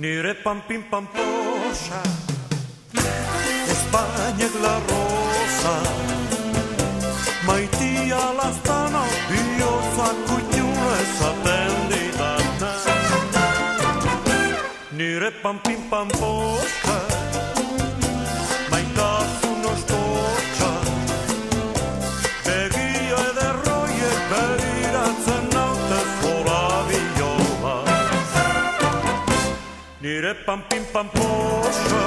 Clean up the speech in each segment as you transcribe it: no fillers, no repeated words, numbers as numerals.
Nire pampin pamposa, Espainek la rosa, maitia lastana, bihotza kutxuna esaten didana. Nire pampin pamposa, maitasun ostotxa, begia ederroiek begiratzen naute zora biloba. Nire pampin pamposa,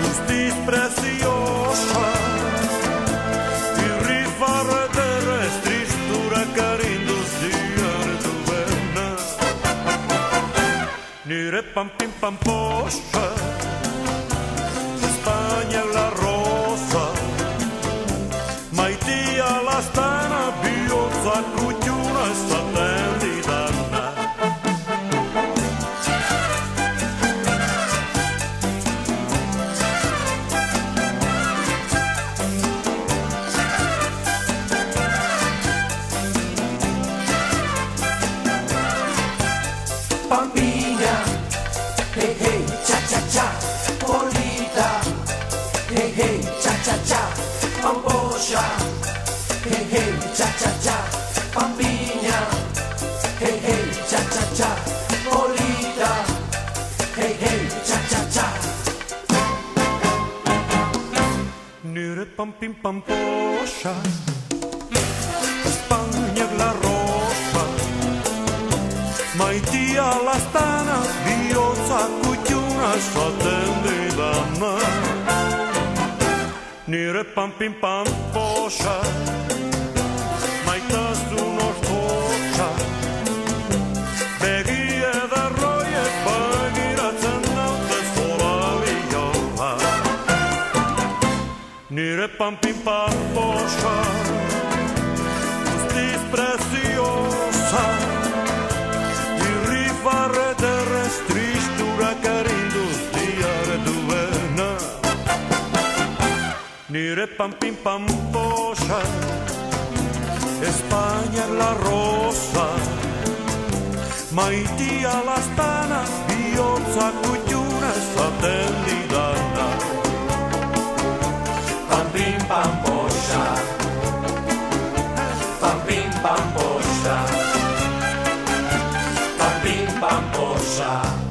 guztiz preziosa, irrifarra ederrez tristurak arinduz diartu bena. Nire pampin pamposa, Espainek la rosa, maitia lastana, bihotza kutxuna esaten didana. Pampina, hey hey, cha cha cha, polita, hey hey, cha cha cha, pamposa, hey hey, cha cha cha, pampina, hey hey, cha cha cha, polita, hey hey, cha cha cha. Nire pampin pamposa, Espainek la rosa, maitia lastana, bihotza kutxuna esaten didana. Nire pampin pamposa, maitasun ostotxa, begi ederroiek begiratzen naute zora biloba. Nire pampin pamposa, guztiz preziosa, irrifarra ederrez tristurak arinduz diartu bena. Nire pampin pamposa, Espainek la rosa, maitia lastana, bihotza kutxuna esaten didana. Pampin pamposa, pampin pamposa, pampin pamposa.